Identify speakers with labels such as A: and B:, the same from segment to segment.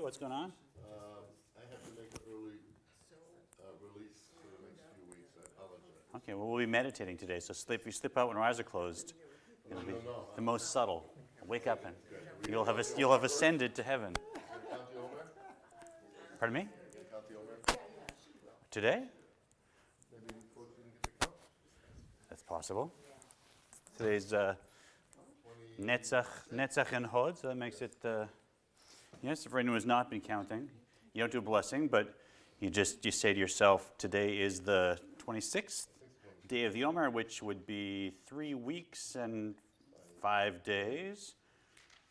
A: Joey, what's going on?
B: I have to make an early release for the next few weeks. I apologize.
A: Okay, well, we'll be meditating today, so if you slip out when our eyes are closed, it'll be the most subtle. Wake up and you'll have ascended to heaven.
B: Count the Omer?
A: Pardon me?
B: Count the Omer?
A: Today?
B: Maybe before you didn't get to count?
A: That's possible. Today's Netzach and Hod, so that makes it, yes, for anyone who's not been counting, you don't do a blessing, but you say to yourself, today is the 26th day of the Omer, which would be 3 weeks and 5 days.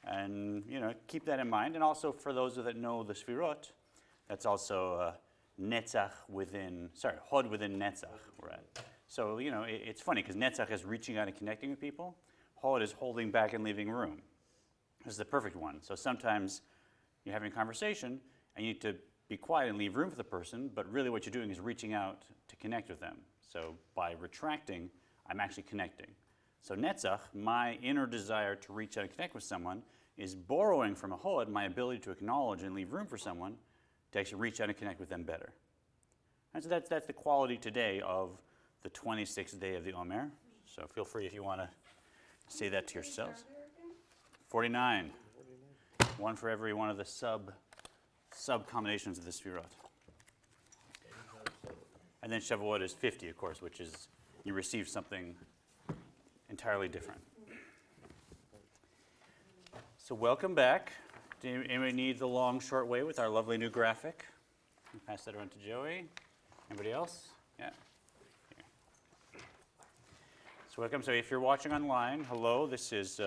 A: And, keep that in mind. And also for those that know the sefirot, that's also Hod within Netzach we're at. So, it's funny because Netzach is reaching out and connecting with people. Hod is holding back and leaving room. This is the perfect one. So sometimes you're having a conversation and you need to be quiet and leave room for the person, but really what you're doing is reaching out to connect with them. So by retracting, I'm actually connecting. So Netzach, my inner desire to reach out and connect with someone, is borrowing from a Hod my ability to acknowledge and leave room for someone to actually reach out and connect with them better. And so that's the quality today of the 26th day of the Omer. So feel free if you want to say that to yourselves. 49. One for every one of the sub combinations of the sefirot. And then Shavuot is 50, of course, which is you receive something entirely different. So welcome back. Do anybody need the long, short way with our lovely new graphic? I'll pass that around to Joey. Anybody else? Yeah. Here. So welcome. So if you're watching online, hello. This is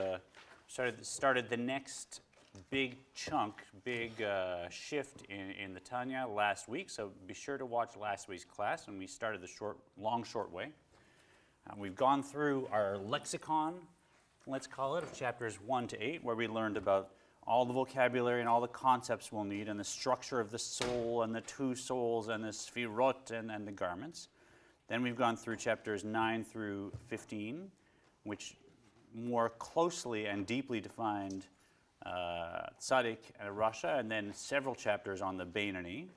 A: started the next big shift in the Tanya last week. So be sure to watch last week's class when we started the long, short way. We've gone through our lexicon, let's call it, of chapters 1 to 8, where we learned about all the vocabulary and all the concepts we'll need and the structure of the soul and the two souls and the sefirot and the garments. Then we've gone through chapters 9 through 15, which more closely and deeply defined tzaddik and rasha, and then several chapters on the Beinoni,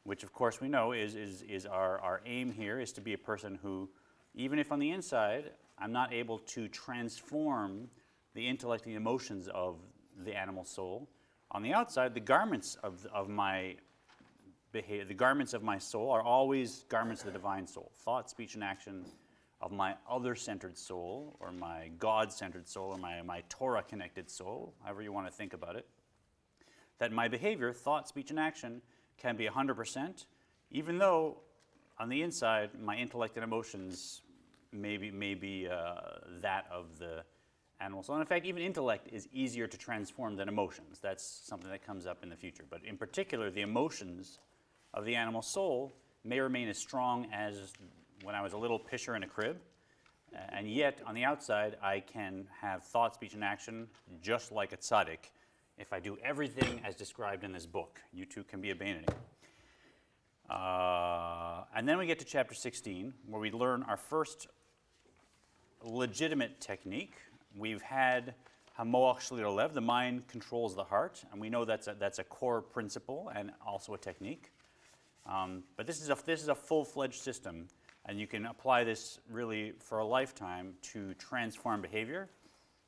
A: which of course we know is our aim here is to be a person who, even if on the inside I'm not able to transform the intellect and the emotions of the animal soul, on the outside the garments of my behavior, the garments of my soul are always garments of the divine soul, thought, speech, and action of my other-centered soul, or my God-centered soul, or my Torah-connected soul, however you want to think about it, that my behavior, thought, speech, and action can be 100%, even though on the inside my intellect and emotions may be that of the animal soul. And in fact, even intellect is easier to transform than emotions. That's something that comes up in the future. But in particular, the emotions of the animal soul may remain as strong as when I was a little pisher in a crib, and yet on the outside I can have thought, speech, and action just like a tzaddik if I do everything as described in this book. You too can be a Beinoni. And then we get to chapter 16, where we learn our first legitimate technique. We've had hamoach shlir lev, the mind controls the heart, and we know that's a core principle and also a technique. But this is a full-fledged system. And you can apply this really for a lifetime to transform behavior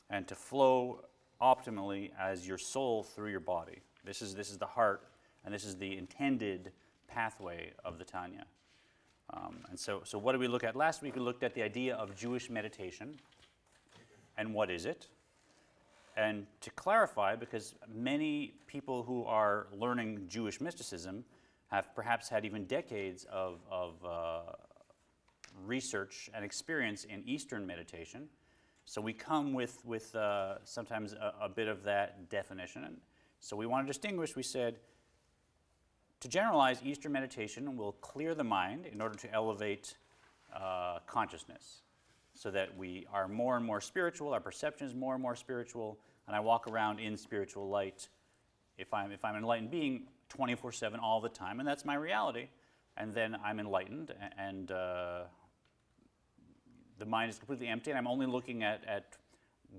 A: and to flow optimally as your soul through your body. This is the heart, and this is the intended pathway of the Tanya. And so what did we look at last week? We looked at the idea of Jewish meditation and what is it. And to clarify, because many people who are learning Jewish mysticism have perhaps had even decades of research and experience in Eastern meditation, so we come with sometimes a bit of that definition. And so we want to distinguish. We said to generalize, Eastern meditation will clear the mind in order to elevate consciousness, so that we are more and more spiritual. Our perception is more and more spiritual, and I walk around in spiritual light. If I'm an enlightened being 24/7 all the time, and that's my reality, and then I'm enlightened and the mind is completely empty, and I'm only looking at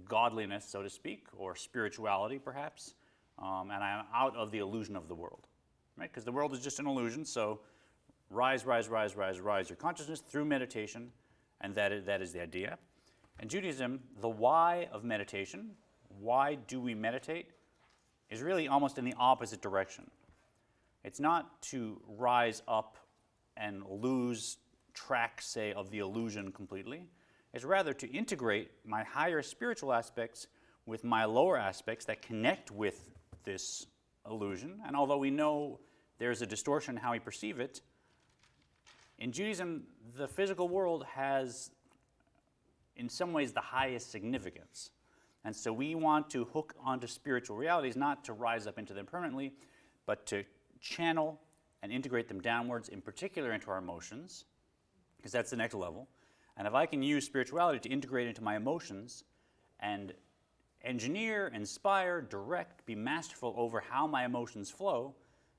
A: godliness, so to speak, or spirituality, perhaps, and I'm out of the illusion of the world, right? Because the world is just an illusion, so rise, rise, rise, rise, rise your consciousness through meditation, and that is the idea. In Judaism, the why of meditation, why do we meditate, is really almost in the opposite direction. It's not to rise up and lose track, say, of the illusion completely. It's rather to integrate my higher spiritual aspects with my lower aspects that connect with this illusion. And although we know there's a distortion in how we perceive it, in Judaism, the physical world has, in some ways, the highest significance. And so we want to hook onto spiritual realities, not to rise up into them permanently, but to channel and integrate them downwards, in particular into our emotions, because that's the next level. And if I can use spirituality to integrate into my emotions and engineer, inspire, direct, be masterful over how my emotions flow,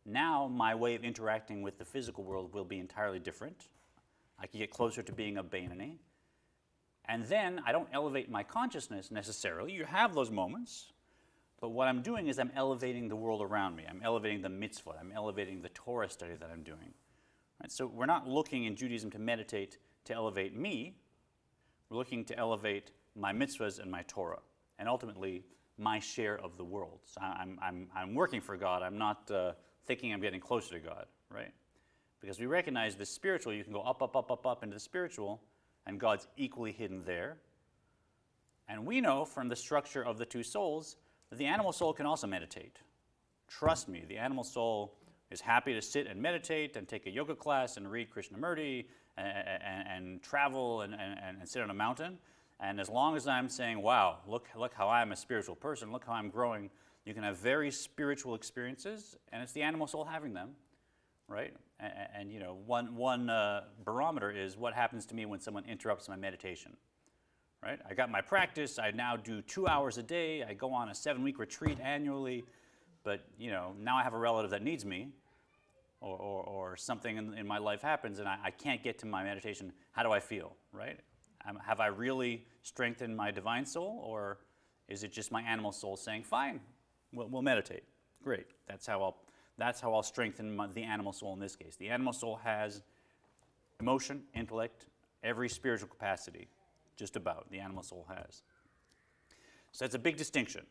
A: now my way of interacting with the physical world will be entirely different. I can get closer to being a Bainani. And then I don't elevate my consciousness necessarily. You have those moments. But what I'm doing is I'm elevating the world around me. I'm elevating the mitzvot. I'm elevating the Torah study that I'm doing. Right? So we're not looking in Judaism to meditate to elevate me. We're looking to elevate my mitzvahs and my Torah, and ultimately my share of the world. So I'm working for God. I'm not thinking I'm getting closer to God, right? Because we recognize the spiritual, you can go up, up, up, up, up into the spiritual, and God's equally hidden there. And we know from the structure of the two souls that the animal soul can also meditate. Trust me, the animal soul is happy to sit and meditate and take a yoga class and read Krishnamurti and travel and sit on a mountain. And as long as I'm saying, wow, look how I'm a spiritual person, look how I'm growing, you can have very spiritual experiences, and it's the animal soul having them, right? And you know, one barometer is what happens to me when someone interrupts my meditation, right? I got my practice, I now do 2 hours a day, I go on a 7-week retreat annually, but you know, now I have a relative that needs me, or something in my life happens and I can't get to my meditation. How do I feel, right? Have I really strengthened my divine soul, or is it just my animal soul saying, fine, we'll meditate? Great, that's how I'll strengthen the animal soul in this case. The animal soul has emotion, intellect, every spiritual capacity, just about, the animal soul has. So that's a big distinction.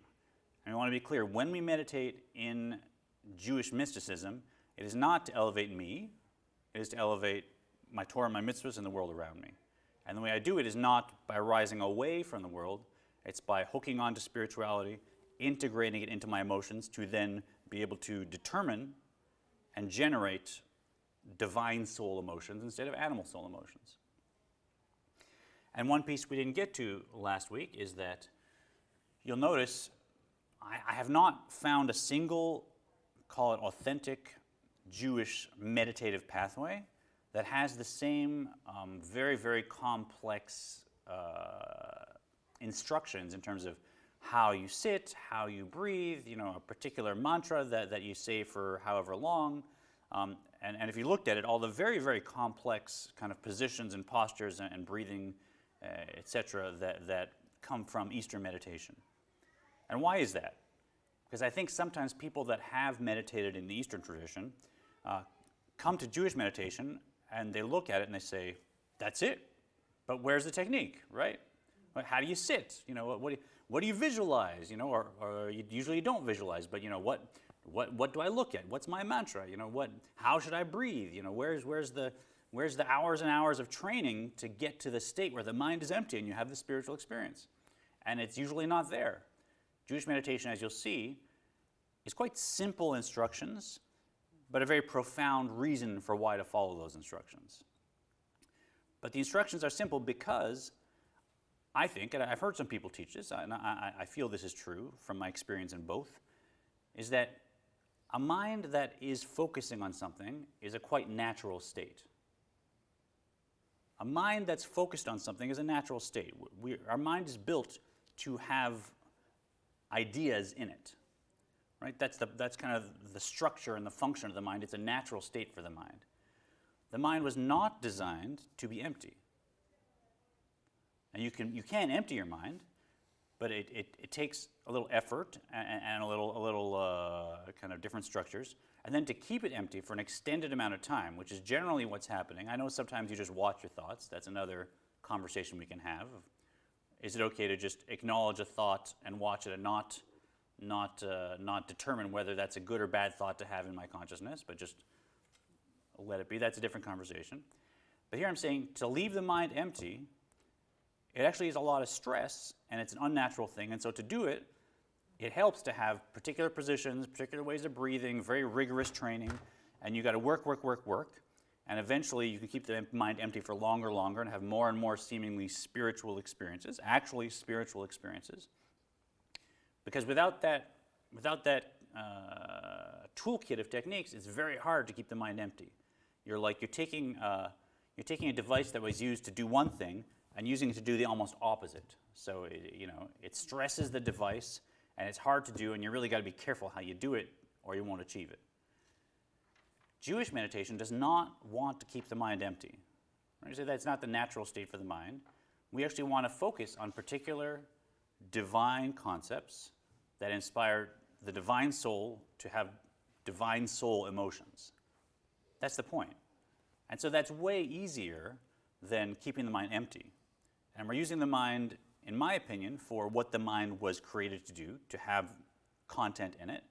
A: And we want to be clear, when we meditate in Jewish mysticism, it is not to elevate me, it is to elevate my Torah, my mitzvahs, and the world around me. And the way I do it is not by rising away from the world, it's by hooking onto spirituality, integrating it into my emotions to then be able to determine and generate divine soul emotions instead of animal soul emotions. And one piece we didn't get to last week is that you'll notice I have not found a single, call it authentic, Jewish meditative pathway that has the same very, very complex instructions in terms of how you sit, how you breathe, you know, a particular mantra that you say for however long. And if you looked at it, all the very, very complex kind of positions and postures and breathing, etc., that come from Eastern meditation. And why is that? Because I think sometimes people that have meditated in the Eastern tradition come to Jewish meditation and they look at it and they say, that's it. But where's the technique, right? How do you sit? You know, what do you visualize? You know, or you usually don't visualize, but you know, what do I look at? What's my mantra? You know, how should I breathe? You know, where's the hours and hours of training to get to the state where the mind is empty and you have the spiritual experience? And it's usually not there. Jewish meditation, as you'll see, is quite simple instructions, but a very profound reason for why to follow those instructions. But the instructions are simple because I think, and I've heard some people teach this, and I feel this is true from my experience in both, is that a mind that is focusing on something is a quite natural state. A mind that's focused on something is a natural state. Our mind is built to have ideas in it, right? That's kind of the structure and the function of the mind. It's a natural state for the mind. The mind was not designed to be empty. And you can empty your mind, but it takes a little effort and a little kind of different structures. And then to keep it empty for an extended amount of time, which is generally what's happening. I know sometimes you just watch your thoughts. That's another conversation we can have. Is it okay to just acknowledge a thought and watch it and not determine whether that's a good or bad thought to have in my consciousness, but just let it be? That's a different conversation. But here I'm saying to leave the mind empty, it actually is a lot of stress, and it's an unnatural thing. And so to do it, it helps to have particular positions, particular ways of breathing, very rigorous training, and you got to work, and eventually you can keep the mind empty for longer and have more and more seemingly spiritual experiences, actually spiritual experiences. Because without that toolkit of techniques, it's very hard to keep the mind empty. You're taking a device that was used to do one thing and using it to do the almost opposite. So it stresses the device, and it's hard to do, and you really got to be careful how you do it, or you won't achieve it. Jewish meditation does not want to keep the mind empty. Right? So that's not the natural state for the mind. We actually want to focus on particular divine concepts that inspire the divine soul to have divine soul emotions. That's the point. And so that's way easier than keeping the mind empty. And we're using the mind, in my opinion, for what the mind was created to do, to have content in it.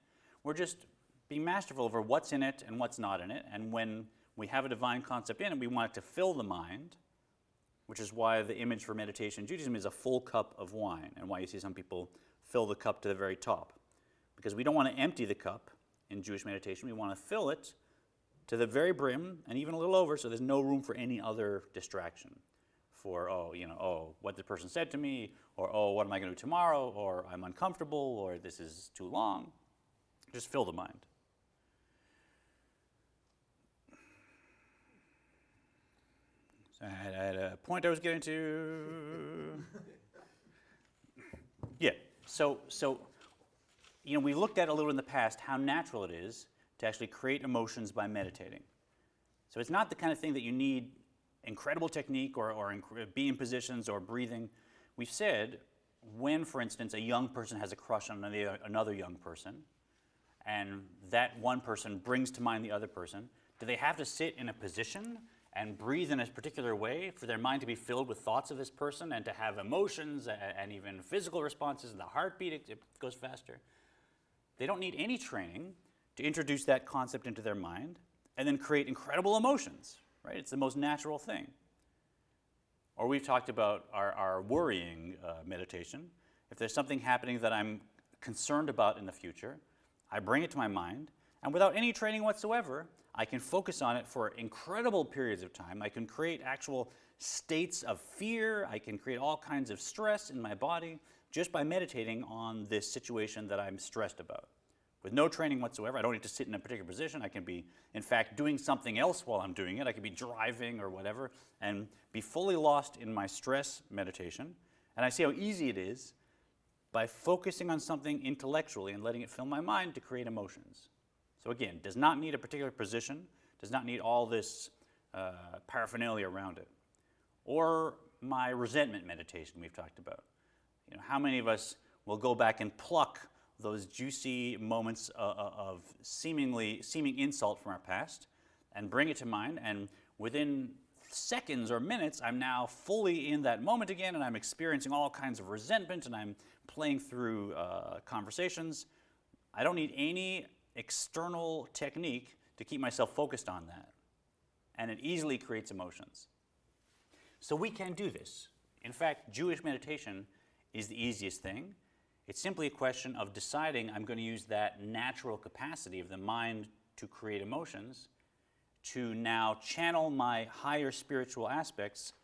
A: We're just being masterful over what's in it and what's not in it. And when we have a divine concept in it, we want it to fill the mind, which is why the image for meditation in Judaism is a full cup of wine, and why you see some people fill the cup to the very top. Because we don't want to empty the cup in Jewish meditation. We want to fill it to the very brim and even a little over, so there's no room for any other distraction. For, what the person said to me, or, what am I going to do tomorrow, or I'm uncomfortable, or this is too long. Just fill the mind. So I had a point I was getting to. Yeah, so we looked at a little in the past how natural it is to actually create emotions by meditating. So it's not the kind of thing that you need incredible technique or be in positions or breathing. We've said when, for instance, a young person has a crush on another young person, and that one person brings to mind the other person, do they have to sit in a position and breathe in a particular way for their mind to be filled with thoughts of this person and to have emotions and even physical responses, and the heartbeat, it goes faster? They don't need any training to introduce that concept into their mind and then create incredible emotions. Right? It's the most natural thing. Or we've talked about our worrying meditation. If there's something happening that I'm concerned about in the future, I bring it to my mind, and without any training whatsoever, I can focus on it for incredible periods of time. I can create actual states of fear. I can create all kinds of stress in my body just by meditating on this situation that I'm stressed about. With no training whatsoever, I don't need to sit in a particular position. I can be, in fact, doing something else while I'm doing it. I could be driving or whatever and be fully lost in my stress meditation. And I see how easy it is by focusing on something intellectually and letting it fill my mind to create emotions. So again, does not need a particular position, does not need all this paraphernalia around it. Or my resentment meditation we've talked about. How many of us will go back and pluck those juicy moments of seeming insult from our past and bring it to mind, and within seconds or minutes, I'm now fully in that moment again, and I'm experiencing all kinds of resentment, and I'm playing through conversations. I don't need any external technique to keep myself focused on that, and it easily creates emotions. So we can do this. In fact, Jewish meditation is the easiest thing. It's simply a question of deciding I'm going to use that natural capacity of the mind to create emotions to now channel my higher spiritual aspects,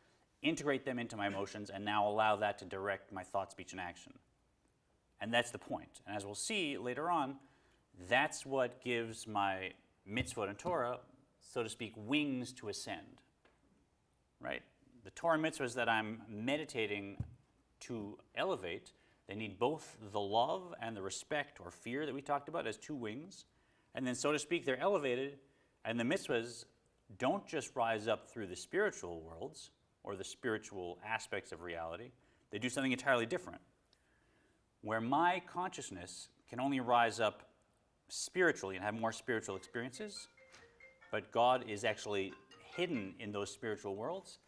A: integrate them into my emotions, and now allow that to direct my thought, speech, and action. And that's the point. And as we'll see later on, that's what gives my mitzvot and Torah, so to speak, wings to ascend. Right? The Torah mitzvahs that I'm meditating to elevate, they need both the love and the respect or fear that we talked about as two wings. And then, so to speak, they're elevated, and the mitzvahs don't just rise up through the spiritual worlds or the spiritual aspects of reality. They do something entirely different. where my consciousness can only rise up spiritually and have more spiritual experiences, but God is actually hidden in those spiritual worlds,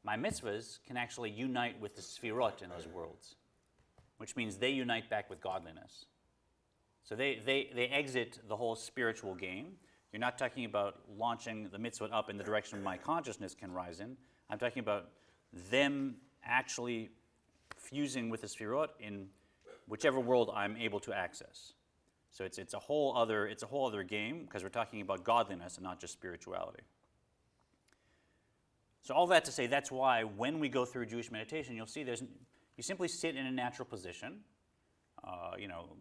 A: my mitzvahs can actually unite with the sefirot in those worlds, which means they unite back with godliness. So they exit the whole spiritual game. You're not talking about launching the mitzvah up in the direction my consciousness can rise in. I'm talking about them actually fusing with the sefirot in whichever world I'm able to access. So it's a whole other game, because we're talking about godliness and not just spirituality. So all that to say, that's why when we go through Jewish meditation, you'll see you simply sit in a natural position.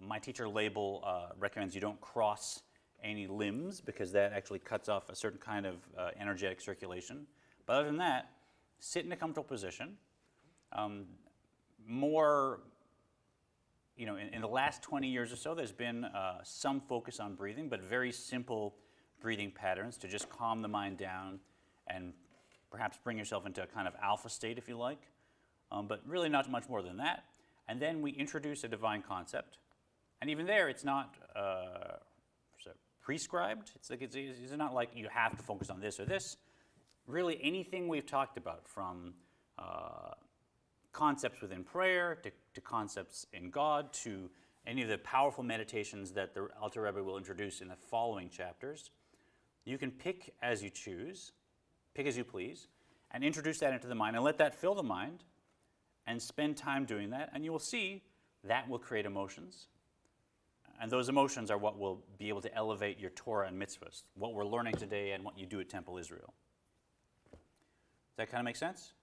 A: My teacher label recommends you don't cross any limbs, because that actually cuts off a certain kind of energetic circulation. But other than that, sit in a comfortable position. In the last 20 years or so, there's been some focus on breathing, but very simple breathing patterns to just calm the mind down and perhaps bring yourself into a kind of alpha state, if you like, but really not much more than that. And then we introduce a divine concept. And even there, it's not prescribed. It's not like you have to focus on this or this. Really, anything we've talked about, from concepts within prayer to concepts in God, to any of the powerful meditations that the Alter Rebbe will introduce in the following chapters, you can pick as you choose, pick as you please, and introduce that into the mind and let that fill the mind and spend time doing that, and you will see that will create emotions. And those emotions are what will be able to elevate your Torah and mitzvahs, what we're learning today and what you do at Temple Israel. Does that kind of make sense?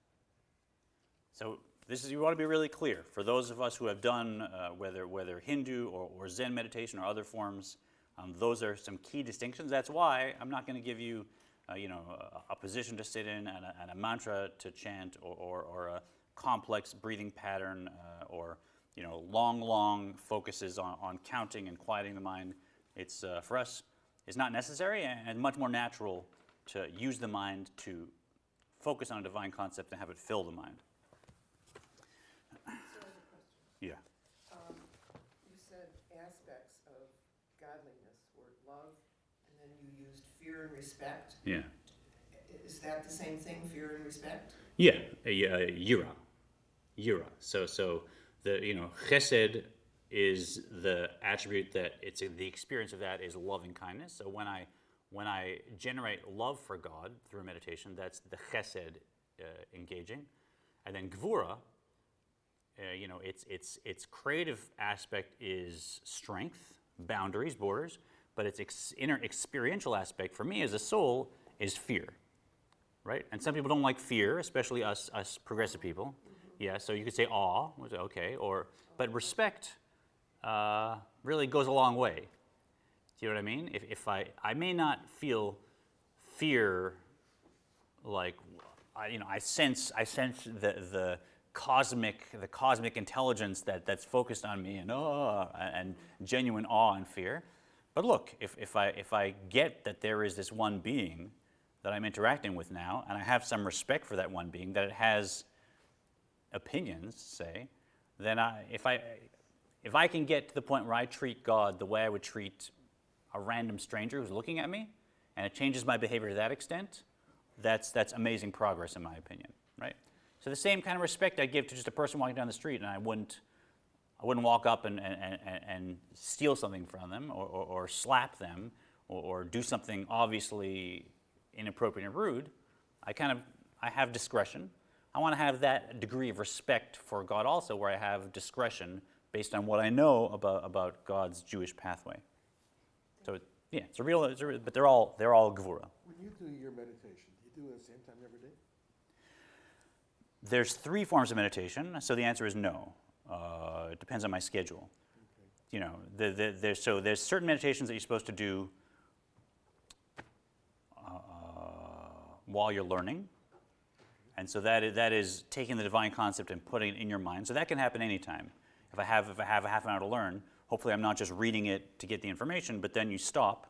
A: So you want to be really clear. For those of us who have done whether Hindu or Zen meditation or other forms, those are some key distinctions. That's why I'm not going to give you a position to sit in and a mantra to chant or a complex breathing pattern or long focuses on counting and quieting the mind. It's for us, it's not necessary, and much more natural to use the mind to focus on a divine concept and have it fill the mind.
C: So I have a question.
A: Yeah.
C: You said aspects of godliness were love, and then you used fear and respect.
A: Yeah.
C: Is that the same thing, fear and respect?
A: Yeah. Yira. So the chesed is the attribute that it's the experience of that is loving kindness. So when I generate love for God through meditation, that's the chesed engaging, and then gvura. Its creative aspect is strength, boundaries, borders, but its inner experiential aspect for me as a soul is fear, right? And some people don't like fear, especially us progressive people. Yeah, so you could say awe, which is okay, but respect really goes a long way. Do you know what I mean? If I may not feel fear, like I sense the cosmic intelligence that's focused on me and genuine awe and fear. But look, if I get that there is this one being that I'm interacting with now, and I have some respect for that one being, that it has opinions, say, then if I can get to the point where I treat God the way I would treat a random stranger who's looking at me, and it changes my behavior to that extent, that's amazing progress in my opinion, right? So the same kind of respect I give to just a person walking down the street, and I wouldn't walk up and steal something from them or slap them or do something obviously inappropriate and rude. I have discretion. I want to have that degree of respect for God also, where I have discretion based on what I know about God's Jewish pathway. So it's a real, but they're all gvura.
B: When you do your meditation, do you do it at the same time every day?
A: There's 3 forms of meditation, so the answer is no. It depends on my schedule. Okay. There's certain meditations that you're supposed to do while you're learning, and so that is taking the divine concept and putting it in your mind. So that can happen anytime. If I have a half an hour to learn, hopefully I'm not just reading it to get the information, but then you stop,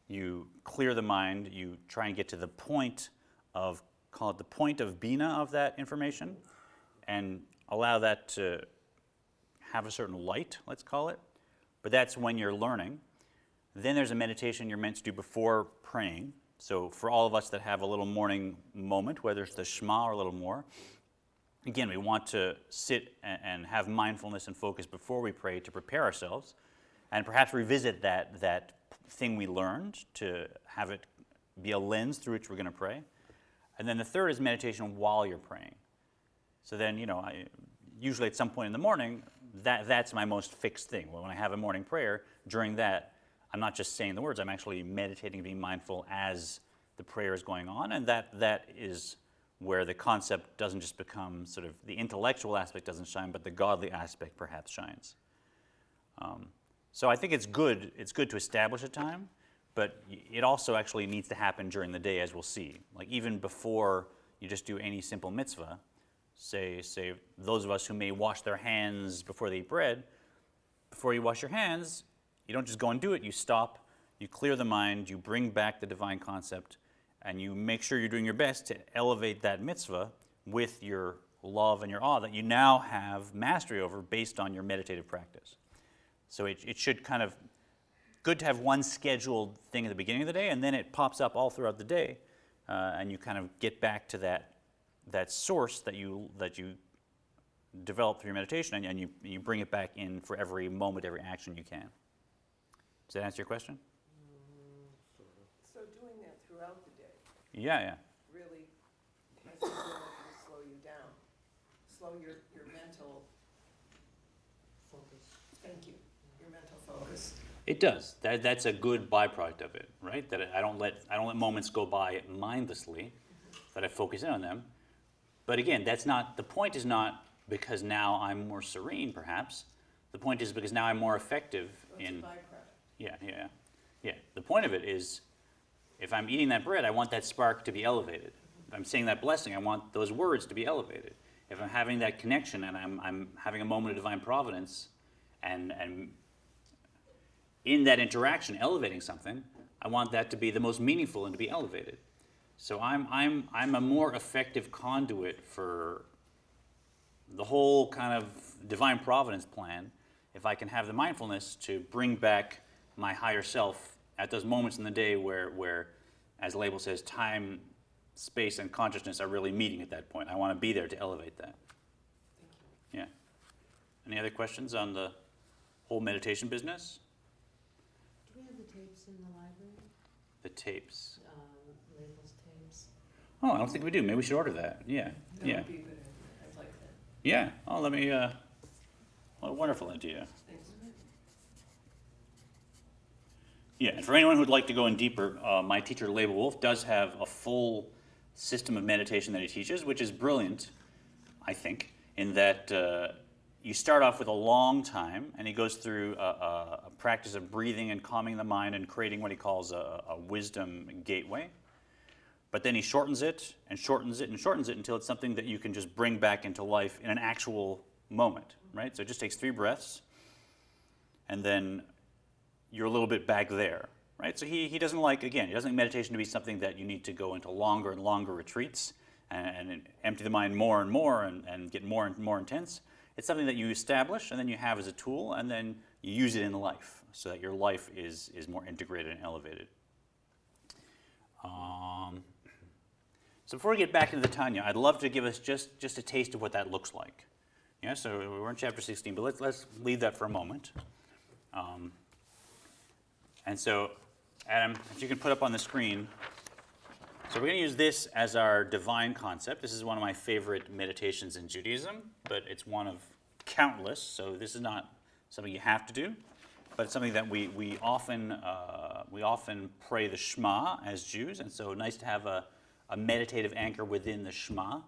A: you clear the mind, you try and get to the point of, call it the point of bina of that information, and allow that to have a certain light, let's call it, but that's when you're learning. Then there's a meditation you're meant to do before praying. So for all of us that have a little morning moment, whether it's the Shema or a little more, again, we want to sit and have mindfulness and focus before we pray to prepare ourselves and perhaps revisit that thing we learned to have it be a lens through which we're going to pray. And then the third is meditation while you're praying. So then, usually at some point in the morning, that's my most fixed thing. When I have a morning prayer, during that, I'm not just saying the words, I'm actually meditating, being mindful as the prayer is going on, and that is where the concept doesn't just become sort of, the intellectual aspect doesn't shine, but the godly aspect perhaps shines. So I think it's good to establish a time, but it also actually needs to happen during the day, as we'll see. Like even before you just do any simple mitzvah, say those of us who may wash their hands before they eat bread, before you wash your hands, you don't just go and do it, you stop, you clear the mind, you bring back the divine concept, and you make sure you're doing your best to elevate that mitzvah with your love and your awe that you now have mastery over based on your meditative practice. So it should kind of, good to have one scheduled thing at the beginning of the day, and then it pops up all throughout the day, and you kind of get back to that source that you develop through your meditation, and you bring it back in for every moment, every action you can. Does that answer your question?
C: So doing that throughout the day
A: Yeah.
C: really has the ability to slow you down, slow your mental focus. Thank you. Your mental focus.
A: It does. That's a good byproduct of it, right? That I don't let moments go by mindlessly, that I focus in on them. But again, the point is not because now I'm more serene, perhaps. The point is because now I'm more effective in...
C: It's a byproduct.
A: Yeah. The point of it is, if I'm eating that bread, I want that spark to be elevated. If I'm saying that blessing, I want those words to be elevated. If I'm having that connection and I'm having a moment of divine providence and in that interaction elevating something, I want that to be the most meaningful and to be elevated. So I'm a more effective conduit for the whole kind of divine providence plan if I can have the mindfulness to bring back my higher self at those moments in the day where, as the label says, time, space, and consciousness are really meeting at that point. I want to be there to elevate that.
C: Thank you.
A: Yeah. Any other questions on the whole meditation business?
D: Do we have the tapes in the library?
A: The tapes.
D: Labels tapes?
A: Oh, I don't think we do. Maybe we should order that. Yeah.
C: That
A: Yeah.
C: would be a good idea. I'd like that.
A: Yeah. Oh, let me. What a wonderful idea.
C: Thanks.
A: Yeah, and for anyone who'd like to go in deeper, my teacher, Label Wolf, does have a full system of meditation that he teaches, which is brilliant, I think, in that you start off with a long time, and he goes through a practice of breathing and calming the mind and creating what he calls a wisdom gateway. But then he shortens it and shortens it and shortens it until it's something that you can just bring back into life in an actual moment, right? So it just takes 3 breaths, and then you're a little bit back there, right? So he doesn't like meditation to be something that you need to go into longer and longer retreats and empty the mind more and more and get more and more intense. It's something that you establish and then you have as a tool and then you use it in life so that your life is more integrated and elevated. So before we get back into the Tanya, I'd love to give us just a taste of what that looks like. Yeah, so we're in chapter 16, but let's leave that for a moment. And so, Adam, if you can put up on the screen, so we're going to use this as our divine concept. This is one of my favorite meditations in Judaism, but it's one of countless, so this is not something you have to do, but it's something that we often pray the Shema as Jews, and so nice to have a meditative anchor within the Shema,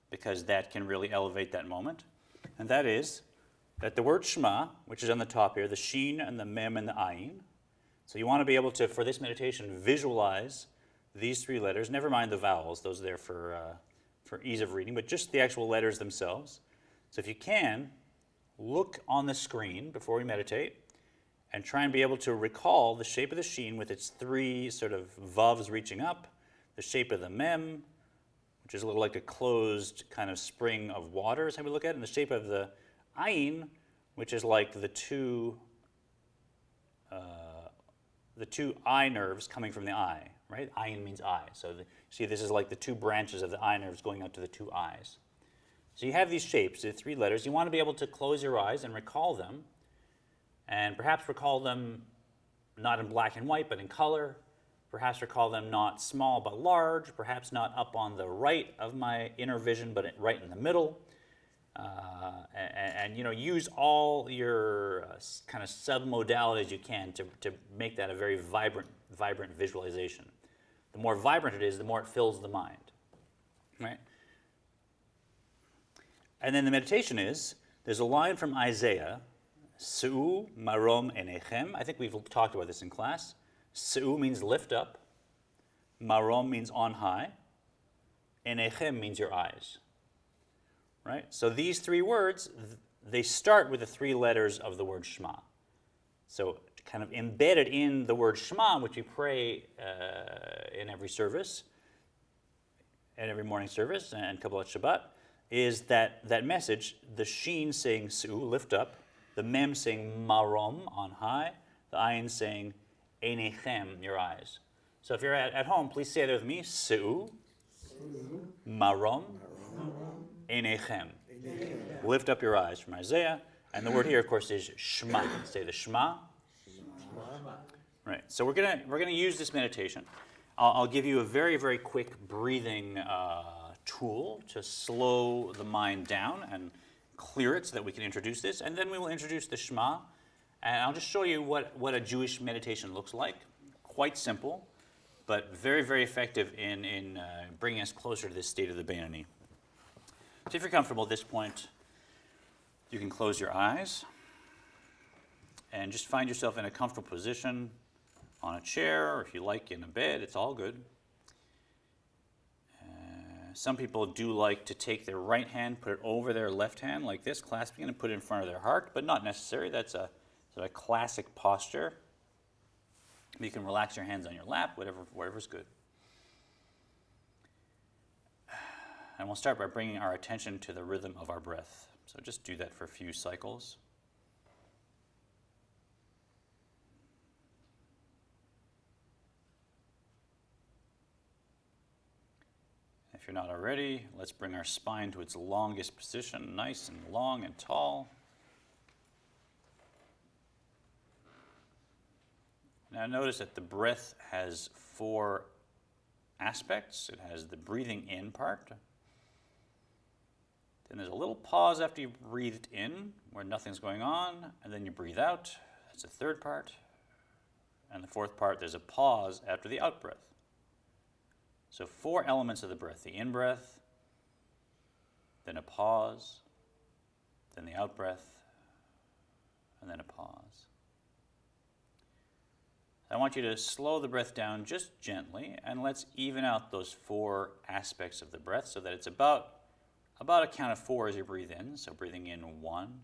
A: because that can really elevate that moment. And that is that the word Shema, which is on the top here, the Shin and the Mem and the Ayin, so you want to be able to, for this meditation, visualize these 3 letters. Never mind the vowels; those are there for ease of reading, but just the actual letters themselves. So if you can, look on the screen before we meditate, and try and be able to recall the shape of the Shin with its 3 sort of vavs reaching up, the shape of the Mem, which is a little like a closed kind of spring of water, is how we look at it, and the shape of the Ayin, which is like the two eye nerves coming from the eye, right? Ayin means eye. So see, this is like the two branches of the eye nerves going out to the two eyes. So you have these shapes, the three letters. You want to be able to close your eyes and recall them, and perhaps recall them not in black and white, but in color. Perhaps recall them not small but large, perhaps not up on the right of my inner vision, but right in the middle. And you know, use all your kind of sub-modalities you can to make that a very vibrant visualization. The more vibrant it is, the more it fills the mind, right? And then the meditation is, there's a line from Isaiah, Su'u marom enechem. I think we've talked about this in class. Su'u means lift up. Marom means on high. Enechem means your eyes. Right? So these three words, they start with the three letters of the word Shema. So kind of embedded in the word Shema, which we pray in every service, and every morning service, and Kabbalat Shabbat, is that message, the Sheen saying Su'u, lift up, the Mem saying Marom, on high, the Ayin saying Enechem, your eyes. So if you're at home, please say that with me, Su'u, Marom, Enechem. Lift up your eyes from Isaiah. And the word here, of course, is Shema. Say the Shema. Right. So we're gonna use this meditation. I'll give you a very, very quick breathing tool to slow the mind down and clear it so that we can introduce this. And then we will introduce the Shema. And I'll just show you what a Jewish meditation looks like. Quite simple, but very, very effective in bringing us closer to this state of the Beinoni. So if you're comfortable at this point, you can close your eyes and just find yourself in a comfortable position on a chair, or if you like, in a bed. It's all good. Some people do like to take their right hand, put it over their left hand like this, clasping it, and put it in front of their heart, but not necessary. That's a sort of classic posture. You can relax your hands on your lap, whatever's good. And we'll start by bringing our attention to the rhythm of our breath. So just do that for a few cycles. If you're not already, let's bring our spine to its longest position, nice and long and tall. Now notice that the breath has four aspects. It has the breathing in part. Then there's a little pause after you've breathed in, where nothing's going on, and then you breathe out. That's the third part. And the fourth part, there's a pause after the out-breath. So four elements of the breath: the in-breath, then a pause, then the out-breath, and then a pause. I want you to slow the breath down just gently, and let's even out those four aspects of the breath so that it's about a count of four as you breathe in. So breathing in 1,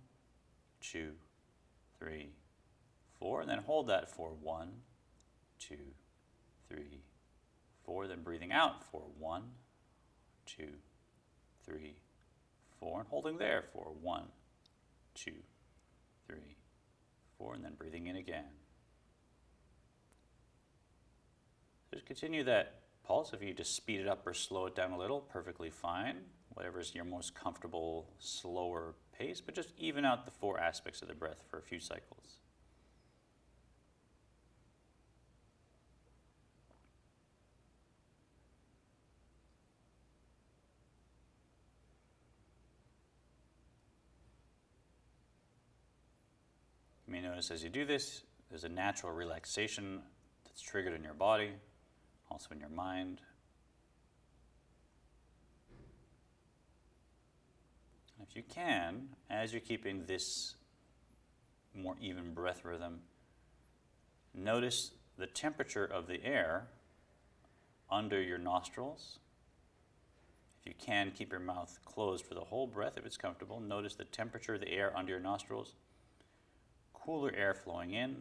A: 2, 3, 4, and then hold that for 1, 2, 3, 4. Then breathing out for 1, 2, 3, 4, and holding there for 1, 2, 3, 4, and then breathing in again. Just continue that pulse. If you need to speed it up or slow it down a little, perfectly fine. Whatever is your most comfortable, slower pace, but just even out the four aspects of the breath for a few cycles. You may notice as you do this, there's a natural relaxation that's triggered in your body, also in your mind. If you can, as you're keeping this more even breath rhythm, notice the temperature of the air under your nostrils. If you can, keep your mouth closed for the whole breath if it's comfortable. Notice the temperature of the air under your nostrils. Cooler air flowing in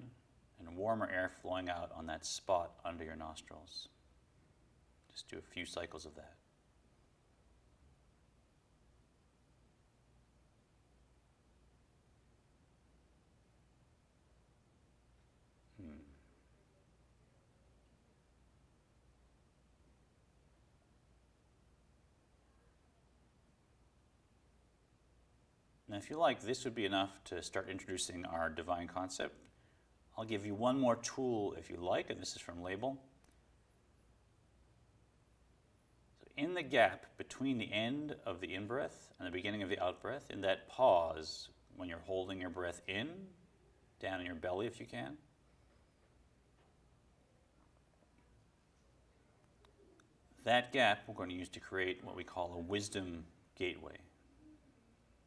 A: and warmer air flowing out on that spot under your nostrils. Just do a few cycles of that. if you like, this would be enough to start introducing our divine concept. I'll give you one more tool if you like, and this is from Label. So in the gap between the end of the in-breath and the beginning of the out-breath, in that pause when you're holding your breath in, down in your belly if you can, that gap we're going to use to create what we call a wisdom gateway.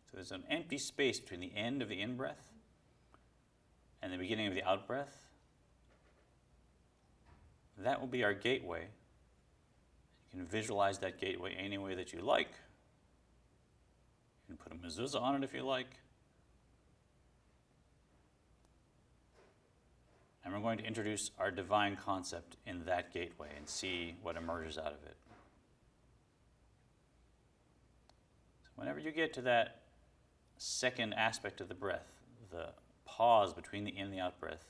A: So there's an empty space between the end of the in-breath and the beginning of the out-breath. That will be our gateway. You can visualize that gateway any way that you like. You can put a mezuzah on it if you like. And we're going to introduce our divine concept in that gateway and see what emerges out of it. So whenever you get to that second aspect of the breath, the pause between the in and the out breath,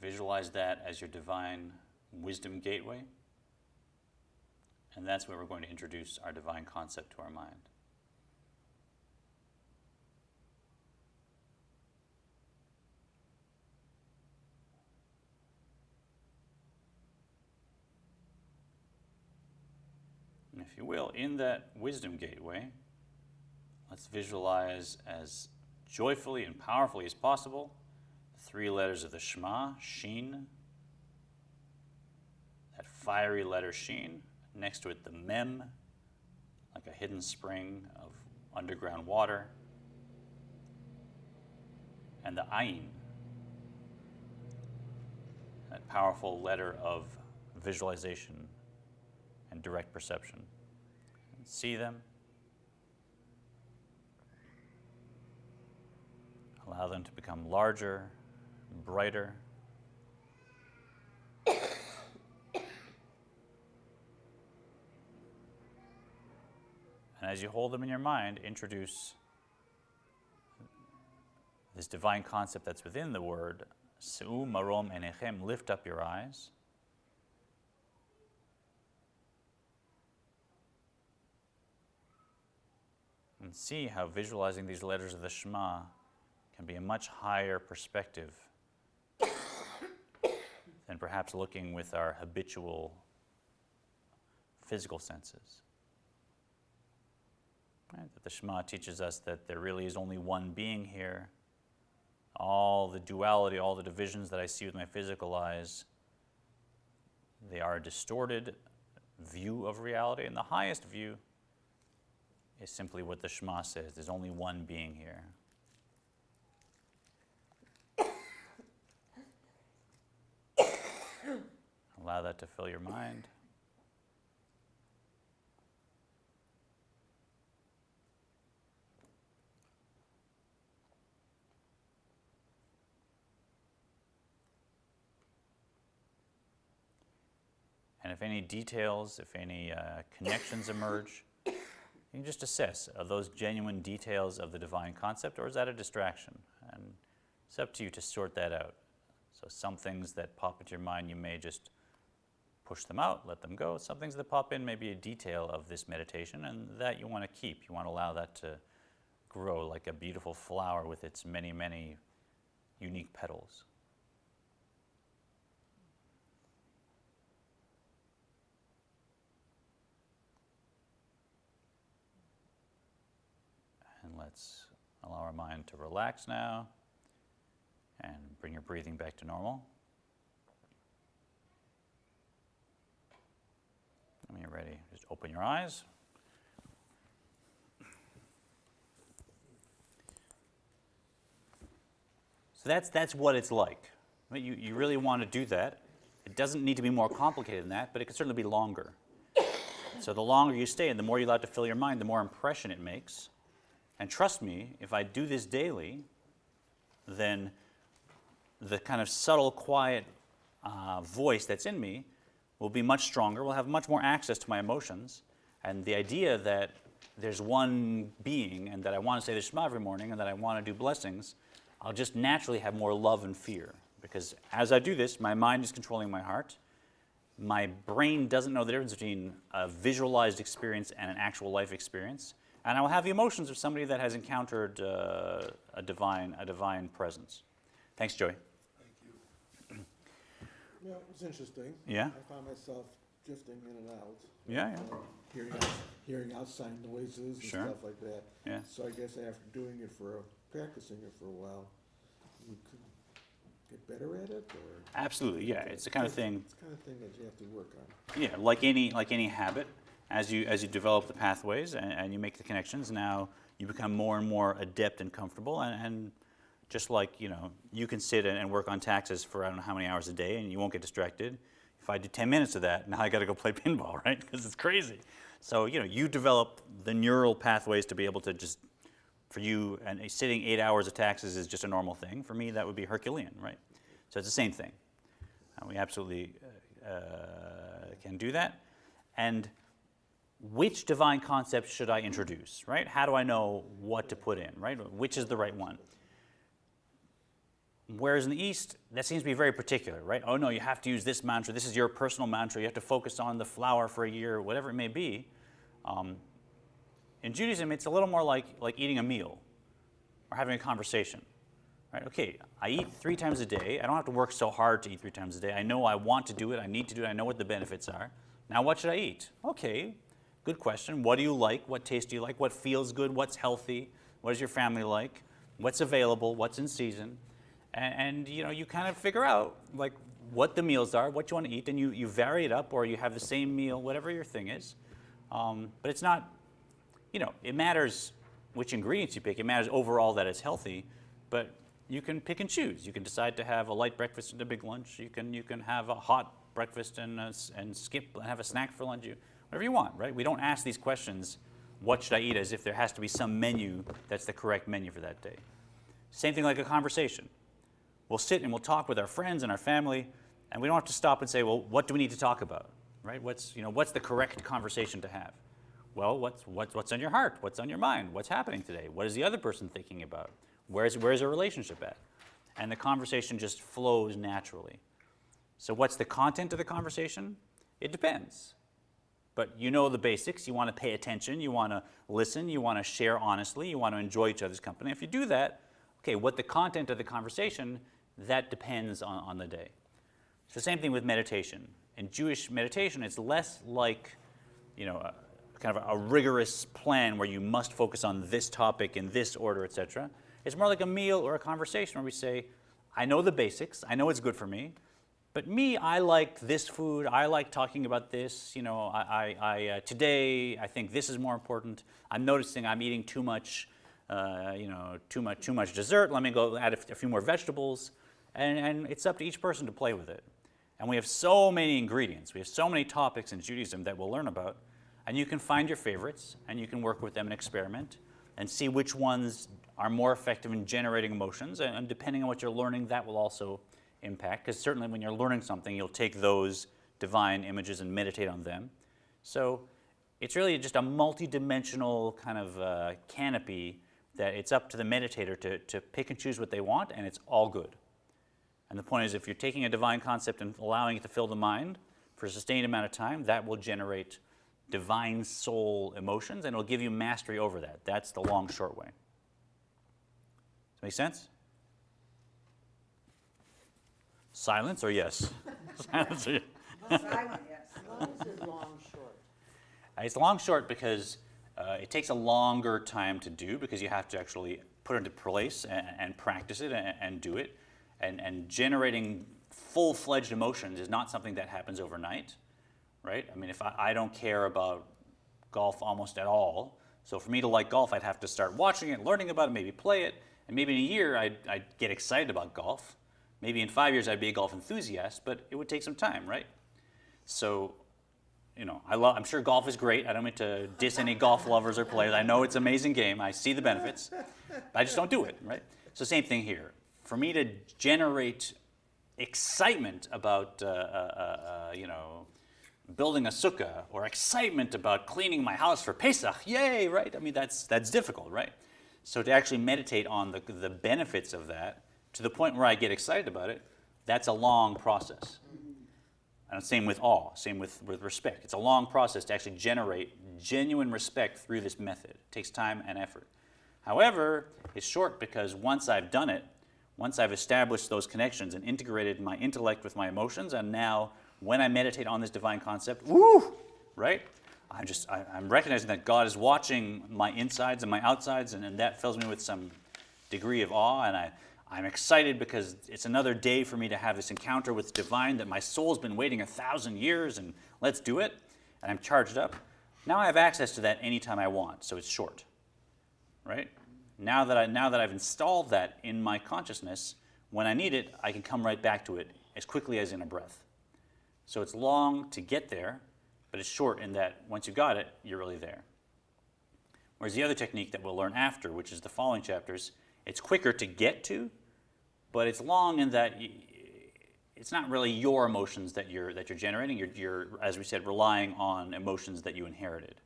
A: visualize that as your divine wisdom gateway, and that's where we're going to introduce our divine concept to our mind. And if you will, in that wisdom gateway, let's visualize as joyfully and powerfully as possible the 3 letters of the Shema, Shin, that fiery letter Shin, next to it the Mem, like a hidden spring of underground water, and the Ayin, that powerful letter of visualization and direct perception. See them. Allow them to become larger, brighter. And as you hold them in your mind, introduce this divine concept that's within the word, Se'u marom enechem, lift up your eyes. And see how visualizing these letters of the Shema can be a much higher perspective than perhaps looking with our habitual physical senses. Right? That the Shema teaches us that there really is only one being here. All the duality, all the divisions that I see with my physical eyes, they are a distorted view of reality, and the highest view is simply what the Shema says. There's only one being here. Allow that to fill your mind. And if any details, if any connections emerge, you can just assess, are those genuine details of the divine concept, or is that a distraction? And it's up to you to sort that out. So some things that pop into your mind, you may just push them out, let them go. Some things that pop in may be a detail of this meditation, and that you want to keep. You want to allow that to grow like a beautiful flower with its many, many unique petals. And let's allow our mind to relax now and bring your breathing back to normal. When you're ready, just open your eyes. So that's what it's like. You really want to do that. It doesn't need to be more complicated than that, but it can certainly be longer. So the longer you stay and the more you allow it to fill your mind, the more impression it makes. And trust me, if I do this daily, then the kind of subtle, quiet voice that's in me will be much stronger, will have much more access to my emotions. And the idea that there's one being and that I want to say the Shema every morning and that I want to do blessings, I'll just naturally have more love and fear. Because as I do this, my mind is controlling my heart. My brain doesn't know the difference between a visualized experience and an actual life experience. And I will have the emotions of somebody that has encountered a divine presence. Thanks, Joey.
B: Thank you. Yeah, it was interesting.
A: Yeah?
B: I found myself drifting in and out.
A: Yeah,
B: Hearing outside noises and
A: Sure.
B: stuff like that.
A: Yeah.
B: So I guess after practicing it for a while, you could get better at it, or?
A: Absolutely, yeah. It's the kind of thing.
B: It's the kind of thing that you have to work on.
A: Yeah, like any habit, as you develop the pathways and you make the connections, now you become more and more adept and comfortable. And just like, you can sit and work on taxes for I don't know how many hours a day and you won't get distracted. If I do 10 minutes of that, now I got to go play pinball, right? Because it's crazy. So, you develop the neural pathways to be able to just, for you, and sitting 8 hours of taxes is just a normal thing. For me, that would be Herculean, right? So it's the same thing. We absolutely can do that. And which divine concept should I introduce, right? How do I know what to put in, right? Which is the right one? Whereas in the East, that seems to be very particular, right? Oh no, you have to use this mantra. This is your personal mantra. You have to focus on the flower for a year, whatever it may be. In Judaism, it's a little more like eating a meal or having a conversation, right? Okay, I eat 3 times a day. I don't have to work so hard to eat 3 times a day. I know I want to do it. I need to do it. I know what the benefits are. Now, what should I eat? Okay, good question. What do you like? What taste do you like? What feels good? What's healthy? What does your family like? What's available? What's in season? And you kind of figure out like what the meals are, what you want to eat, and you vary it up, or you have the same meal, whatever your thing is. But it's not, it matters which ingredients you pick. It matters overall that it's healthy, but you can pick and choose. You can decide to have a light breakfast and a big lunch. You can have a hot breakfast and skip and have a snack for lunch. Whatever you want, right? We don't ask these questions, what should I eat, as if there has to be some menu that's the correct menu for that day. Same thing like a conversation. We'll sit and we'll talk with our friends and our family, and we don't have to stop and say, well, what do we need to talk about, right? What's the correct conversation to have? Well, what's on your heart? What's on your mind? What's happening today? What is the other person thinking about? Where's a relationship at? And the conversation just flows naturally. So what's the content of the conversation? It depends. But you know the basics. You want to pay attention. You want to listen. You want to share honestly. You want to enjoy each other's company. If you do that, okay, what the content of the conversation, that depends on the day. It's the same thing with meditation. In Jewish meditation, it's less like, kind of a rigorous plan where you must focus on this topic in this order, etc. It's more like a meal or a conversation where we say, I know the basics, I know it's good for me, but me, I like this food, I like talking about this, today I think this is more important. I'm noticing I'm eating too much dessert. Let me go add a few more vegetables. And it's up to each person to play with it. And we have so many ingredients. We have so many topics in Judaism that we'll learn about. And you can find your favorites, and you can work with them and experiment and see which ones are more effective in generating emotions. And depending on what you're learning, that will also impact. Because certainly when you're learning something, you'll take those divine images and meditate on them. So it's really just a multi-dimensional kind of canopy that it's up to the meditator to pick and choose what they want, and it's all good. And the point is, if you're taking a divine concept and allowing it to fill the mind for a sustained amount of time, that will generate divine soul emotions, and it'll give you mastery over that. That's the long, short way. Does that make sense? Silence or yes? Silence or yes?
C: Silent, yes.
D: What is long short?
A: It's long, short because it takes a longer time to do, because you have to actually put it into place and practice it and do it. And generating full-fledged emotions is not something that happens overnight, right? I mean, if I don't care about golf almost at all, so for me to like golf, I'd have to start watching it, learning about it, maybe play it, and maybe in a year I'd get excited about golf. Maybe in 5 years I'd be a golf enthusiast, but it would take some time, right? So, I'm sure golf is great. I don't mean to diss any golf lovers or players. I know it's an amazing game. I see the benefits, but I just don't do it, right? So same thing here. For me to generate excitement about, building a sukkah, or excitement about cleaning my house for Pesach, yay, right? I mean, that's difficult, right? So to actually meditate on the benefits of that to the point where I get excited about it, that's a long process. And same with awe, same with respect. It's a long process to actually generate genuine respect through this method. It takes time and effort. However, it's short because once I've done it, once I've established those connections and integrated my intellect with my emotions, and now when I meditate on this divine concept, woo, right? I'm recognizing that God is watching my insides and my outsides, and that fills me with some degree of awe, and I'm excited because it's another day for me to have this encounter with the divine that my soul's been waiting 1,000 years, and let's do it, and I'm charged up. Now I have access to that anytime I want, so it's short, right? Now that I've installed that in my consciousness, when I need it, I can come right back to it as quickly as in a breath. So it's long to get there, but it's short in that once you got it, you're really there. Whereas the other technique that we'll learn after, which is the following chapters, it's quicker to get to, but it's long in that it's not really your emotions that you're generating. You're, as we said, relying on emotions that you inherited.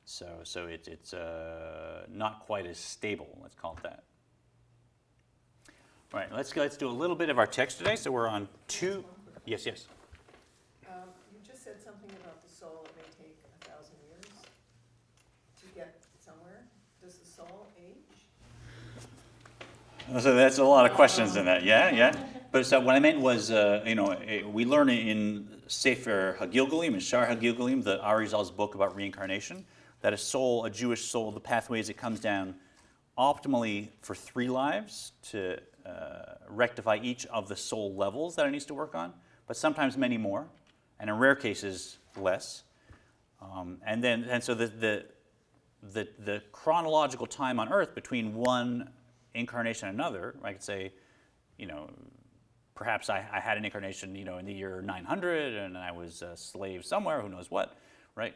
A: So it's not quite as stable. Let's call it that. All right, let's do a little bit of our text today. So we're on 2. Yes.
C: You just said something about the soul. It may take 1,000 years to get somewhere. Does the soul age?
A: So that's a lot of questions in that. Yeah. But so what I meant was, we learn in Sefer Hagilgalim, in Shar Hagilgalim, the Arizal's book about reincarnation, that a Jewish soul, the pathways it comes down optimally for 3 lives to rectify each of the soul levels that it needs to work on, but sometimes many more, and in rare cases, less. So the chronological time on Earth between one incarnation and another, I could say, perhaps I had an incarnation, in the year 900, and I was a slave somewhere, who knows what, right?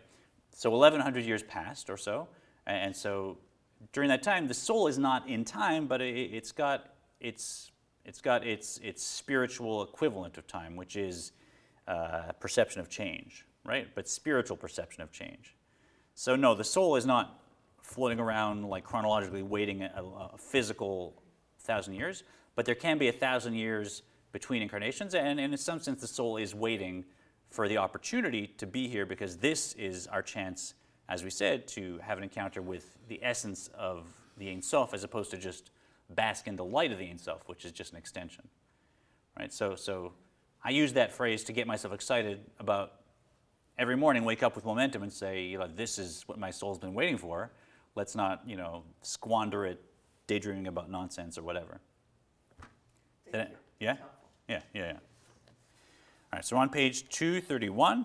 A: So 1,100 years passed or so, and so during that time, the soul is not in time, but it's got its spiritual equivalent of time, which is perception of change, right? But spiritual perception of change. So no, the soul is not floating around like chronologically waiting a physical 1,000 years, but there can be 1,000 years between incarnations, and in some sense the soul is waiting for the opportunity to be here because this is our chance, as we said, to have an encounter with the essence of the Ein Sof as opposed to just bask in the light of the Ein Sof, which is just an extension, right? So I use that phrase to get myself excited about every morning, wake up with momentum and say, this is what my soul's been waiting for. Let's not, squander it daydreaming about nonsense or whatever.
C: Thank you.
A: Yeah? Yeah. All right, so on page 231.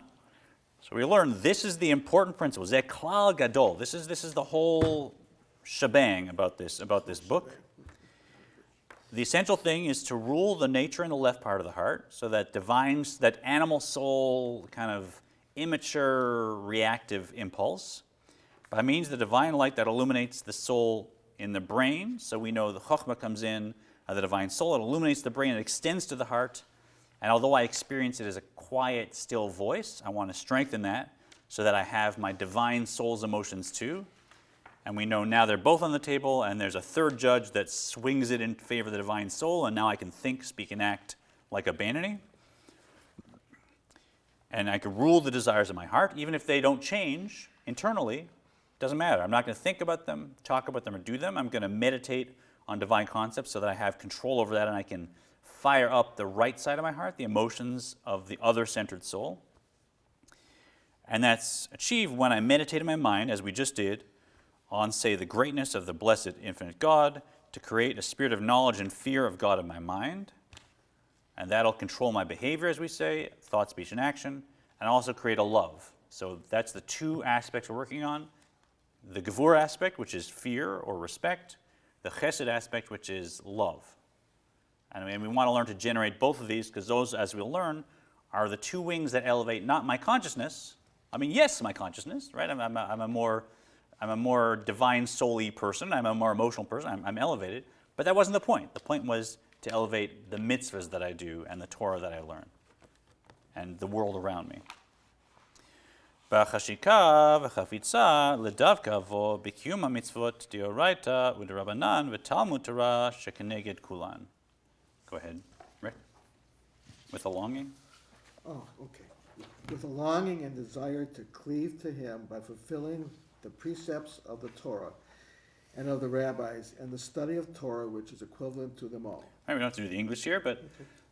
A: So we learn this is the important principle. Zeh klal gadol. This is the whole shebang about this book. The essential thing is to rule the nature in the left part of the heart, so that that animal soul kind of immature reactive impulse, by means of the divine light that illuminates the soul in the brain. So we know the chokhmah comes in, the divine soul, it illuminates the brain, it extends to the heart. And although I experience it as a quiet, still voice, I want to strengthen that so that I have my divine soul's emotions too. And we know now they're both on the table, and there's a third judge that swings it in favor of the divine soul, and now I can think, speak, and act like a Beinoni. And I can rule the desires of my heart, even if they don't change internally. Doesn't matter. I'm not going to think about them, talk about them, or do them. I'm going to meditate on divine concepts so that I have control over that and I can fire up the right side of my heart, the emotions of the other-centered soul. And that's achieved when I meditate in my mind, as we just did, on, say, the greatness of the blessed infinite God, to create a spirit of knowledge and fear of God in my mind. And that'll control my behavior, as we say, thought, speech, and action, and also create a love. So that's the 2 aspects we're working on. The Gevur aspect, which is fear or respect, the Chesed aspect, which is love. And we want to learn to generate both of these because those, as we'll learn, are the 2 wings that elevate not my consciousness. I mean, yes, my consciousness, right? I'm a more divine soul-y person. I'm a more emotional person. I'm elevated. But that wasn't the point. The point was to elevate the mitzvahs that I do and the Torah that I learn and the world around me. B'chashika v'chafitza ledavka vo b'kiyum ha'mitzvot d'oraita u'derabanan v'talmud Torah shekeneged kulan. Go ahead, Rick. With a longing?
B: Oh, okay. with a longing and desire to cleave to him by fulfilling the precepts of the Torah and of the rabbis and the study of Torah, which is equivalent to them all.
A: Right, we don't have to do the English here, but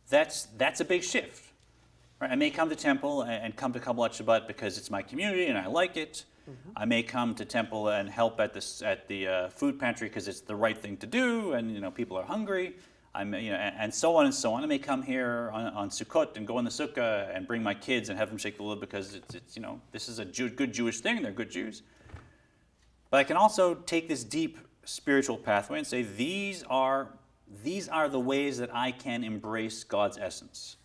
A: that's a big shift. Right? I may come to temple and come to Kabbalat Shabbat because it's my community and I like it. I may come to temple and help at the food pantry because it's the right thing to do, and people are hungry. And so on and so on. I may come here on Sukkot and go in the sukkah and bring my kids and have them shake the lid because it's this is a good Jewish thing. They're good Jews. But I can also take this deep spiritual pathway and say these are the ways that I can embrace God's essence.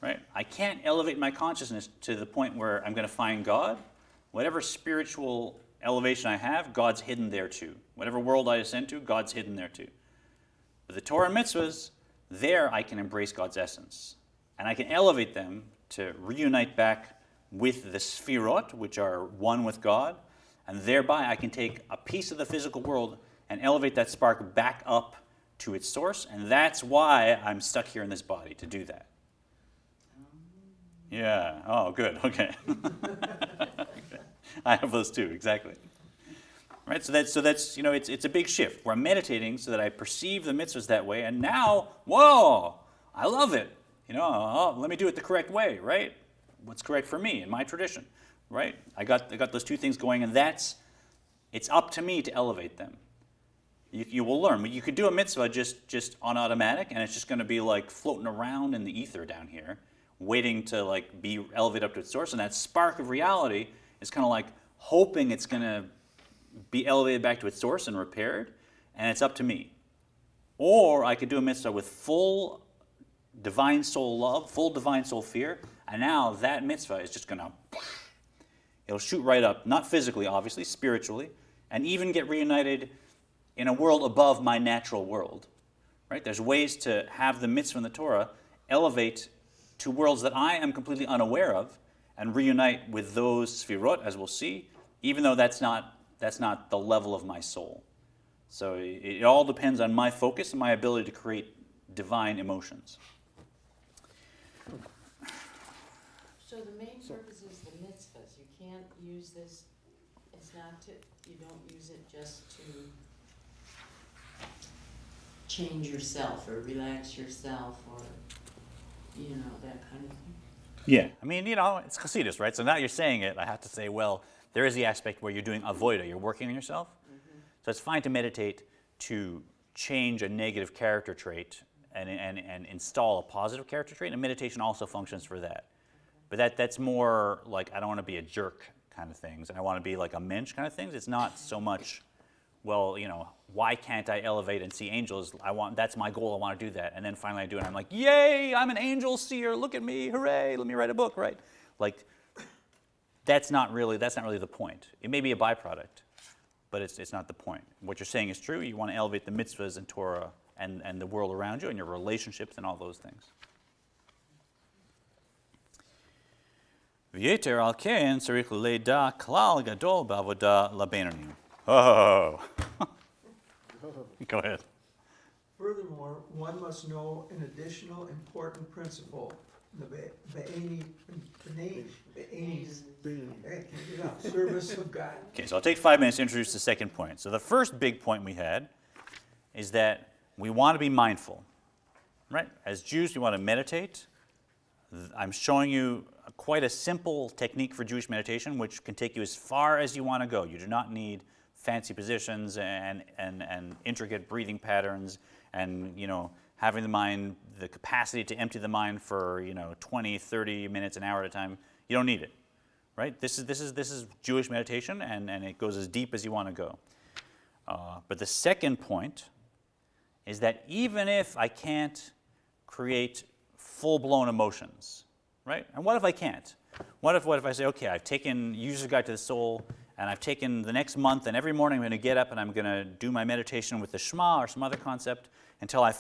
A: Right? I can't elevate my consciousness to the point where I'm going to find God. Whatever spiritual elevation I have, God's hidden there too. Whatever world I ascend to, God's hidden there too. But the Torah and mitzvahs, there I can embrace God's essence. And I can elevate them to reunite back with the sefirot, which are one with God. And thereby I can take a piece of the physical world and elevate that spark back up to its source. And that's why I'm stuck here in this body, to do that. Yeah. Oh, good. Okay. I have those too, exactly. Right? So that's it's a big shift. Where I'm meditating so that I perceive the mitzvahs that way, and now, whoa, I love it. Let me do it the correct way, right? What's correct for me in my tradition, right? I got those two things going, and it's up to me to elevate them. You will learn. You could do a mitzvah just on automatic, and it's just going to be like floating around in the ether down here, waiting to be elevated up to its source, and that spark of reality is kind of like hoping it's going to be elevated back to its source and repaired, and it's up to me. Or I could do a mitzvah with full divine soul love, full divine soul fear, and now that mitzvah is just going to, it'll shoot right up, not physically, obviously, spiritually, and even get reunited in a world above my natural world. Right? There's ways to have the mitzvah in the Torah elevate to worlds that I am completely unaware of and reunite with those sefirot, as we'll see, even though that's not the level of my soul. So it all depends on my focus and my ability to create divine emotions.
D: So the main purpose is the mitzvahs. You can't use this, you don't use it just to change yourself or relax yourself or, that kind of thing.
A: Yeah, I mean, it's Hasidus, right? So now you're saying it, I have to say, well, there is the aspect where you're doing avoida, you're working on yourself. Mm-hmm. So it's fine to meditate to change a negative character trait and install a positive character trait, and meditation also functions for that. Okay. But that's more like, I don't want to be a jerk kind of things, and I want to be like a mensch kind of things. It's not so much, well, why can't I elevate and see angels? That's my goal, I want to do that. And then finally I do it, and I'm like, yay, I'm an angel seer, look at me, hooray, let me write a book, right? That's not really the point. It may be a byproduct, but it's not the point. What you're saying is true. You want to elevate the mitzvahs and Torah and the world around you and your relationships and all those things. V'yeter al kein tzarich leida klal gadol ba'avoda labeinonim. Oh. Go ahead.
E: Furthermore, one must know an additional important principle, the service of God.
A: Okay, so I'll take 5 minutes to introduce the second point. So the first big point we had is that we want to be mindful, right? As Jews, we want to meditate. I'm showing you quite a simple technique for Jewish meditation, which can take you as far as you want to go. You do not need fancy positions and intricate breathing patterns and, having the capacity to empty the mind for, 20, 30 minutes, an hour at a time. You don't need it, right? This is Jewish meditation, and it goes as deep as you want to go. But the second point is that even if I can't create full-blown emotions, right? And what if I can't? What if I say, okay, I've taken User's Guide to the Soul, and I've taken the next month, and every morning I'm going to get up and I'm going to do my meditation with the Shema or some other concept until I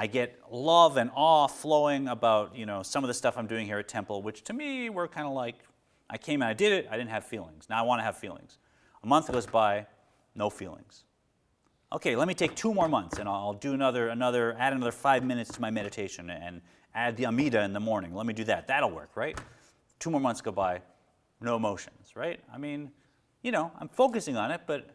A: get love and awe flowing about, some of the stuff I'm doing here at Temple, which to me were kind of like, I came and I did it, I didn't have feelings. Now I want to have feelings. A month goes by, no feelings. Okay, let me take 2 more months and I'll do add another 5 minutes to my meditation and add the Amida in the morning. Let me do that. That'll work, right? 2 more months go by, no emotions, right? I mean, you know, I'm focusing on it, but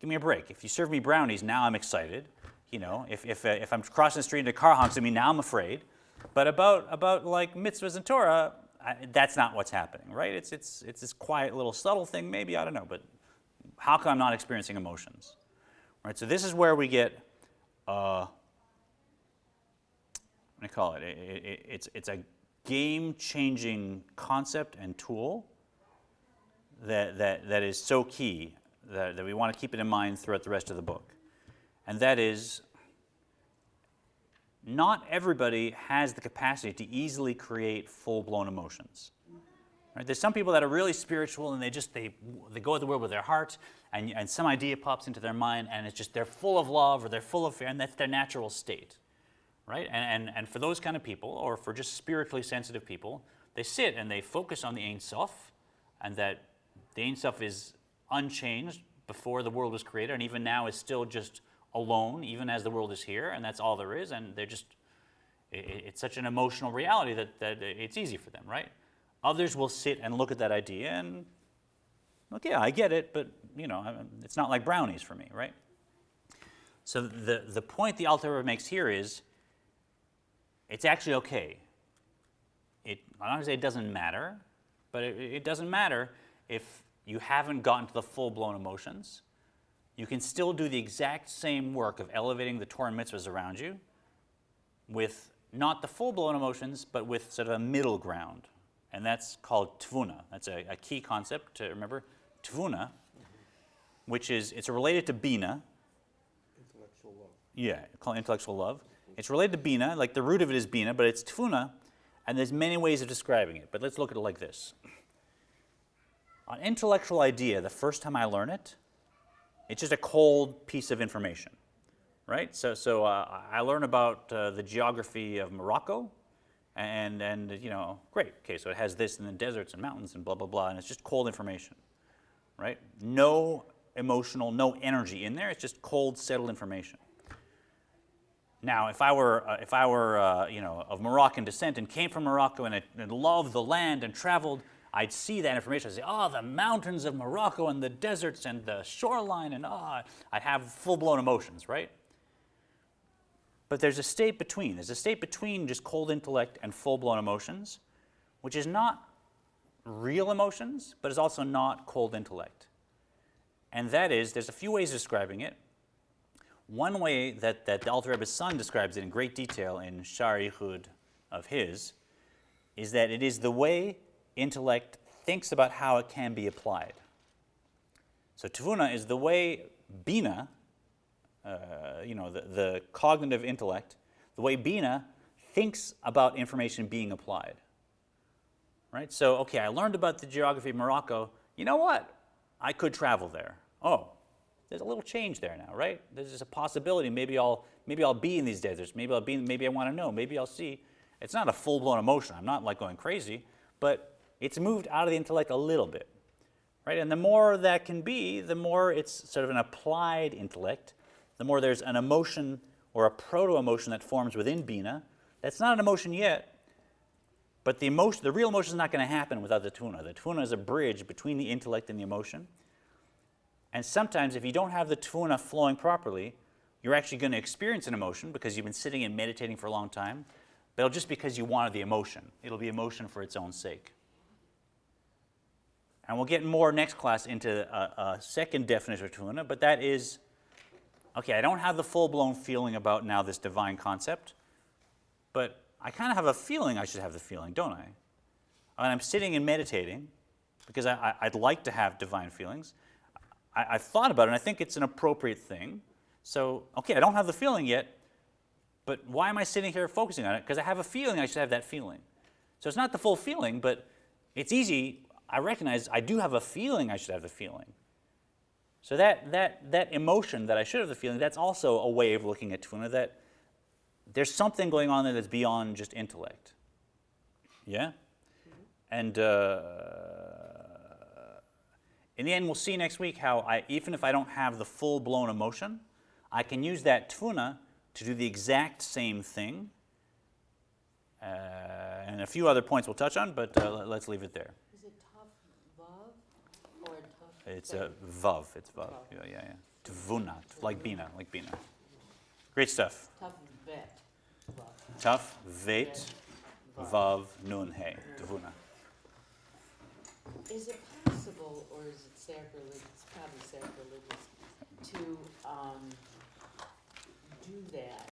A: give me a break. If you serve me brownies, now I'm excited. You know, if I'm crossing the street and a car honks at me, now I'm afraid. But about like mitzvahs and Torah, that's not what's happening, right? It's this quiet little subtle thing, maybe, I don't know, but how come I'm not experiencing emotions? Right, so this is where we get, what do I call it? It's a game-changing concept and tool that is so key that we want to keep it in mind throughout the rest of the book. And that is, not everybody has the capacity to easily create full-blown emotions. Right? There's some people that are really spiritual and they go at the world with their heart, and some idea pops into their mind, and it's just they're full of love or they're full of fear, and that's their natural state. Right? And for those kind of people, or for just spiritually sensitive people, they sit and they focus on the Ein Sof, and that the Ein Sof is unchanged before the world was created, and even now is still just alone, even as the world is here, and that's all there is, and they're just, it's such an emotional reality that it's easy for them, right? Others will sit and look at that idea and, look, yeah, I get it, but, you know, it's not like brownies for me, right? So the point the Alter Rebbe makes here is, it's actually okay. I'm not going to say it doesn't matter, but it doesn't matter if you haven't gotten to the full-blown emotions. You can still do the exact same work of elevating the Torah and mitzvahs around you with not the full-blown emotions, but with sort of a middle ground. And that's called tvuna. That's a key concept to remember. Tvuna, which is, it's related to bina.
B: Intellectual love.
A: Yeah, called intellectual love. It's related to bina, like the root of it is bina, but it's tvuna, and there's many ways of describing it. But let's look at it like this. An intellectual idea, the first time I learn it, it's just a cold piece of information, right? So I learn about the geography of Morocco, and you know, great. Okay, so it has this, and then deserts and mountains and blah blah blah, and it's just cold information, right? No emotional, no energy in there. It's just cold, settled information. Now, if I were you know, of Moroccan descent and came from Morocco and loved the land and traveled, I'd see that information. I'd say, oh, the mountains of Morocco and the deserts and the shoreline, and I'd have full-blown emotions, right? But there's a state between. There's a state between just cold intellect and full-blown emotions, which is not real emotions, but is also not cold intellect. And that is, there's a few ways of describing it. One way that the Alter Rebbe's son describes it in great detail in Shar Yichud of his is that it is the way intellect thinks about how it can be applied. So tvuna is the way bina, you know, the cognitive intellect, the way bina thinks about information being applied. Right? So, okay, I learned about the geography of Morocco. You know what? I could travel there. Oh, there's a little change there now, right? There's just a possibility. Maybe I'll be in these deserts. Maybe I want to know. Maybe I'll see. It's not a full-blown emotion. I'm not like going crazy, but it's moved out of the intellect a little bit, right? And the more that can be, the more it's sort of an applied intellect, the more there's an emotion or a proto-emotion that forms within bina. That's not an emotion yet, but the real emotion is not going to happen without the tvuna. The tvuna is a bridge between the intellect and the emotion. And sometimes if you don't have the tvuna flowing properly, you're actually going to experience an emotion because you've been sitting and meditating for a long time, but it'll just because you wanted the emotion. It'll be emotion for its own sake. And we'll get more next class into a second definition of tvuna, but that is, okay, I don't have the full-blown feeling about now this divine concept, but I kind of have a feeling I should have the feeling, don't I? And I'm sitting and meditating because I'd like to have divine feelings. I've thought about it, and I think it's an appropriate thing. So, okay, I don't have the feeling yet, but why am I sitting here focusing on it? Because I have a feeling I should have that feeling. So it's not the full feeling, but it's easy. I recognize I do have a feeling I should have the feeling. So that emotion that I should have the feeling, that's also a way of looking at tvuna, that there's something going on there that's beyond just intellect. Yeah? And in the end, we'll see next week how even if I don't have the full-blown emotion, I can use that tvuna to do the exact same thing. And And a few other points we'll touch on, but let's leave it there.
D: Is it tough vav or tough?
A: It's a vav. It's vav.
D: Vav.
A: Yeah. Tvuna, like bina, like bina. Great stuff.
D: Tough vet. Vav.
A: Tough, vet, vav, nun, hey. Tvuna.
D: Is it possible, or is it sacrilegious, it's probably sacrilegious, to do that